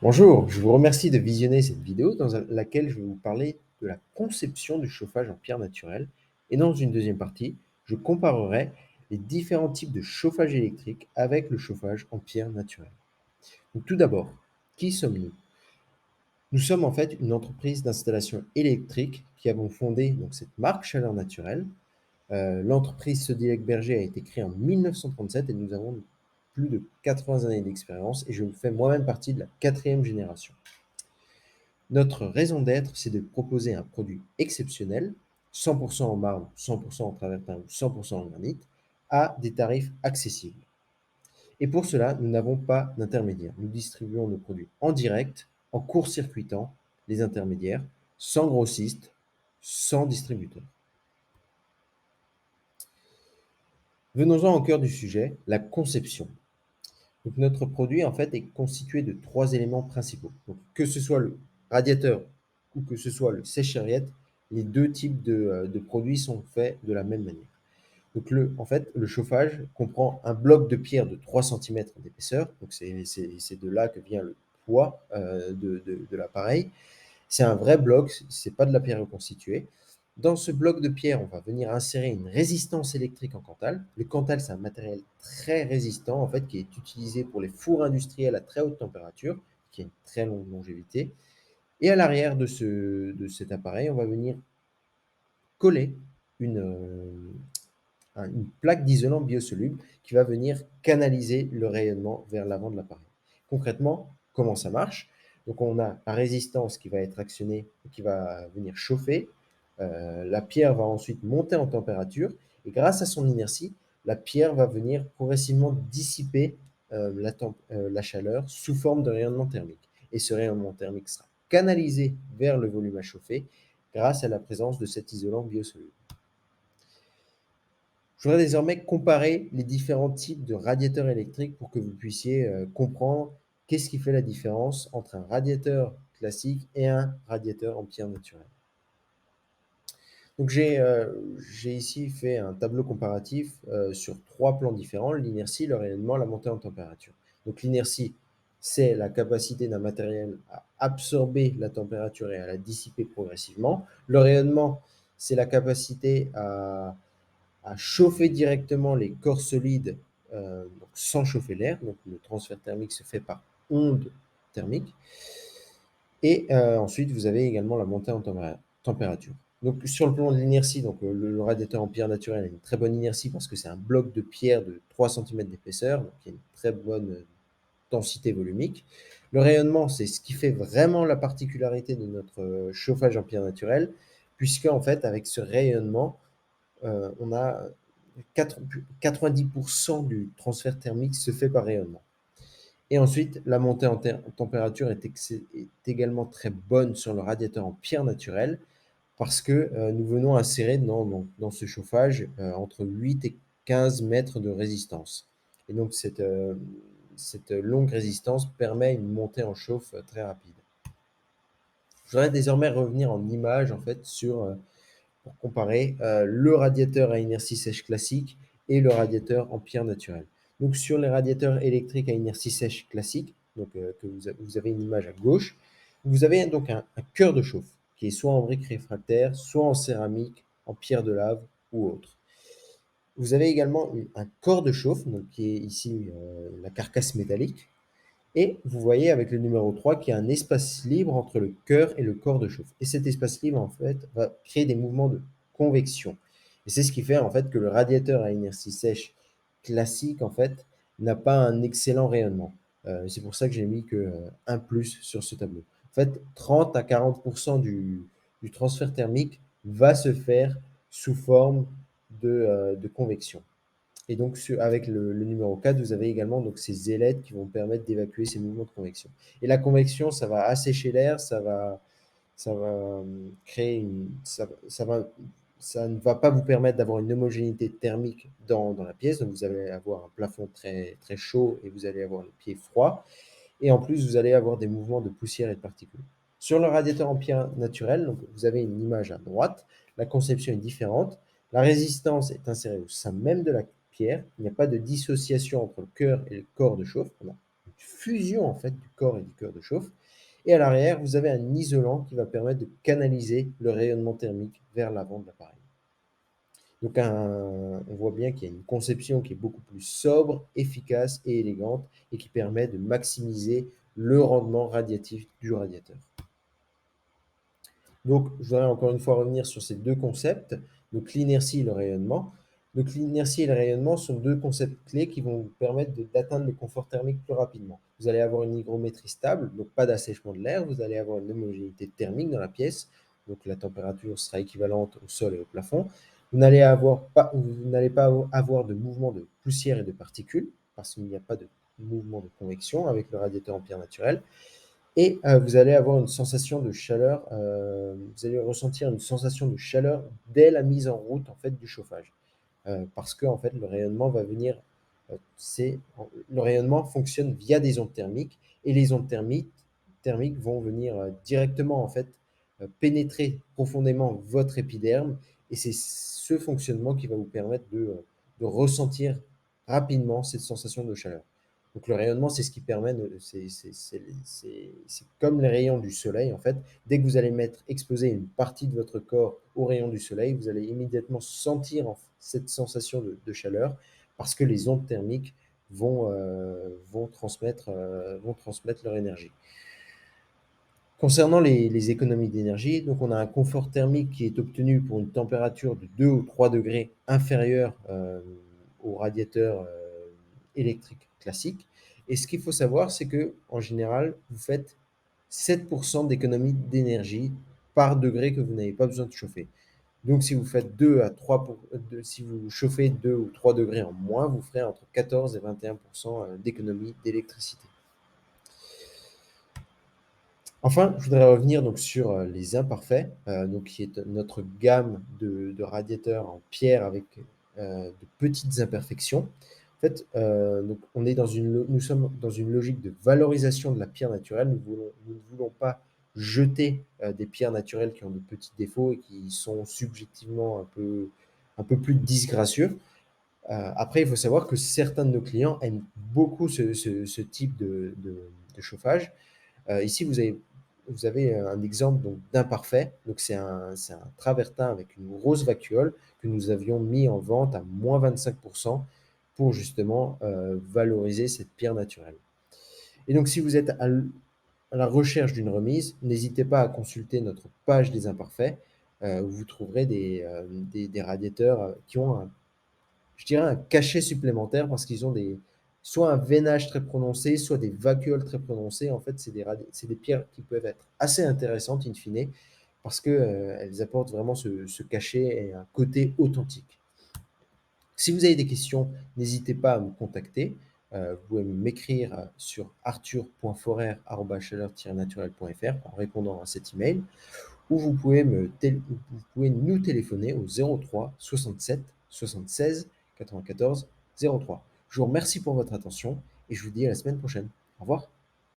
Bonjour, je vous remercie de visionner cette vidéo dans laquelle je vais vous parler de la conception du chauffage en pierre naturelle. Et dans une deuxième partie, je comparerai les différents types de chauffage électrique avec le chauffage en pierre naturelle. Donc, tout d'abord, qui sommes-nous? Nous sommes en fait une entreprise d'installation électrique qui avons fondé donc, cette marque Chaleur Naturelle. L'entreprise Sodilec Berger a été créée en 1937 et nous avons plus de 80 années d'expérience et je fais moi-même partie de la quatrième génération. Notre raison d'être, c'est de proposer un produit exceptionnel, 100% en marbre, 100% en travertin ou 100% en granit, à des tarifs accessibles. Et pour cela, nous n'avons pas d'intermédiaire. Nous distribuons nos produits en direct, en court-circuitant les intermédiaires, sans grossiste, sans distributeur. Venons-en au cœur du sujet, la conception. Donc notre produit en fait est constitué de trois éléments principaux. Donc, que ce soit le radiateur ou que ce soit le sèche-serviette, les deux types de produits sont faits de la même manière. Donc en fait, le chauffage comprend un bloc de pierre de 3 cm d'épaisseur. Donc c'est de là que vient le poids de l'appareil. C'est un vrai bloc, c'est pas de la pierre reconstituée. Dans ce bloc de pierre, on va venir insérer une résistance électrique en cantal. Le cantal, c'est un matériel très résistant, en fait, qui est utilisé pour les fours industriels à très haute température, qui a une très longue longévité. Et à l'arrière de cet appareil, on va venir coller une plaque d'isolant biosoluble qui va venir canaliser le rayonnement vers l'avant de l'appareil. Concrètement, comment ça marche? Donc on a la résistance qui va être actionnée et qui va venir chauffer. La pierre va ensuite monter en température et grâce à son inertie, la pierre va venir progressivement dissiper la chaleur sous forme de rayonnement thermique. Et ce rayonnement thermique sera canalisé vers le volume à chauffer grâce à la présence de cet isolant biosoluble. Je voudrais désormais comparer les différents types de radiateurs électriques pour que vous puissiez comprendre qu'est-ce qui fait la différence entre un radiateur classique et un radiateur en pierre naturelle. Donc j'ai ici fait un tableau comparatif sur trois plans différents, l'inertie, le rayonnement, la montée en température. Donc l'inertie, c'est la capacité d'un matériel à absorber la température et à la dissiper progressivement. Le rayonnement, c'est la capacité à chauffer directement les corps solides donc sans chauffer l'air. Donc le transfert thermique se fait par onde thermique. Et ensuite, vous avez également la montée en température. Donc sur le plan de l'inertie, donc le radiateur en pierre naturelle a une très bonne inertie parce que c'est un bloc de pierre de 3 cm d'épaisseur, donc il y a une très bonne densité volumique. Le rayonnement, c'est ce qui fait vraiment la particularité de notre chauffage en pierre naturelle, puisque en fait, avec ce rayonnement, on a 90% du transfert thermique se fait par rayonnement. Et ensuite, la montée en température est également très bonne sur le radiateur en pierre naturelle parce que nous venons insérer dans ce chauffage entre 8 et 15 mètres de résistance. Et donc, cette longue résistance permet une montée en chauffe très rapide. Je voudrais désormais revenir en image en fait pour comparer le radiateur à inertie sèche classique et le radiateur en pierre naturelle. Donc sur les radiateurs électriques à inertie sèche classique, donc, que vous avez une image à gauche, vous avez donc un cœur de chauffe qui est soit en briques réfractaires, soit en céramique, en pierre de lave ou autre. Vous avez également un corps de chauffe, donc, qui est ici la carcasse métallique, et vous voyez avec le numéro 3 qu'il y a un espace libre entre le cœur et le corps de chauffe. Et cet espace libre, en fait, va créer des mouvements de convection. Et c'est ce qui fait, en fait, que le radiateur à inertie sèche classique, en fait, n'a pas un excellent rayonnement. C'est pour ça que j'ai mis que 1 plus sur ce tableau. En fait, 30 à 40% du transfert thermique va se faire sous forme de convection. Et donc, avec le numéro 4, vous avez également donc, ces ailettes qui vont permettre d'évacuer ces mouvements de convection. Et la convection, ça va assécher l'air, ça va créer ça ne va pas vous permettre d'avoir une homogénéité thermique dans la pièce. Donc, vous allez avoir un plafond très, très chaud et vous allez avoir les pieds froids. Et en plus, vous allez avoir des mouvements de poussière et de particules. Sur le radiateur en pierre naturel, donc vous avez une image à droite. La conception est différente. La résistance est insérée au sein même de la pierre. Il n'y a pas de dissociation entre le cœur et le corps de chauffe. On a une fusion en fait du corps et du cœur de chauffe. Et à l'arrière, vous avez un isolant qui va permettre de canaliser le rayonnement thermique vers l'avant de l'appareil. Donc on voit bien qu'il y a une conception qui est beaucoup plus sobre, efficace et élégante et qui permet de maximiser le rendement radiatif du radiateur. Donc, je voudrais encore une fois revenir sur ces deux concepts, donc l'inertie et le rayonnement. Donc, l'inertie et le rayonnement sont deux concepts clés qui vont vous permettre d'atteindre le confort thermique plus rapidement. Vous allez avoir une hygrométrie stable, donc pas d'assèchement de l'air, vous allez avoir une homogénéité thermique dans la pièce, donc la température sera équivalente au sol et au plafond. Vous n'allez pas avoir de mouvement de poussière et de particules, parce qu'il n'y a pas de mouvement de convection avec le radiateur en pierre naturelle. Et vous allez avoir une sensation de chaleur, vous allez ressentir une sensation de chaleur dès la mise en route en fait du chauffage. Parce que en fait le rayonnement va venir, le rayonnement fonctionne via des ondes thermiques et les ondes thermiques vont venir, directement en fait, pénétrer profondément votre épiderme et c'est ce fonctionnement qui va vous permettre de ressentir rapidement cette sensation de chaleur. Donc le rayonnement, c'est ce qui permet de c'est comme les rayons du soleil en fait. Dès que vous allez exposer une partie de votre corps aux rayons du soleil, vous allez immédiatement sentir cette sensation de chaleur parce que les ondes thermiques vont transmettre leur énergie. Concernant les économies d'énergie, donc on a un confort thermique qui est obtenu pour une température de 2 ou 3 degrés inférieure au radiateur électrique classique. Et ce qu'il faut savoir, c'est que en général, vous faites 7% d'économie d'énergie par degré que vous n'avez pas besoin de chauffer. Donc, si vous faites 2 à 3 si vous chauffez 2 ou 3 degrés en moins, vous ferez entre 14 et 21% d'économie d'électricité. Enfin, je voudrais revenir donc sur les imparfaits, donc qui est notre gamme de radiateurs en pierre avec de petites imperfections. En fait, donc nous sommes dans une logique de valorisation de la pierre naturelle. Nous ne voulons pas jeter des pierres naturelles qui ont de petits défauts et qui sont subjectivement un peu plus disgracieux. Après, il faut savoir que certains de nos clients aiment beaucoup ce type de chauffage. Ici, vous avez un exemple donc d'imparfait. Donc c'est un travertin avec une grosse vacuole que nous avions mis en vente à moins 25% pour justement valoriser cette pierre naturelle. Et donc si vous êtes à la recherche d'une remise, n'hésitez pas à consulter notre page des imparfaits où vous trouverez des radiateurs qui ont je dirais un cachet supplémentaire parce qu'ils ont soit un veinage très prononcé, soit des vacuoles très prononcées. En fait, c'est des pierres qui peuvent être assez intéressantes in fine parce qu'elles apportent vraiment ce cachet et un côté authentique. Si vous avez des questions, n'hésitez pas à me contacter. Vous pouvez m'écrire sur arthur.forer@chaleur-naturelle.fr en répondant à cet email ou vous pouvez nous téléphoner au 03 67 76 94 03. Je vous remercie pour votre attention et je vous dis à la semaine prochaine. Au revoir.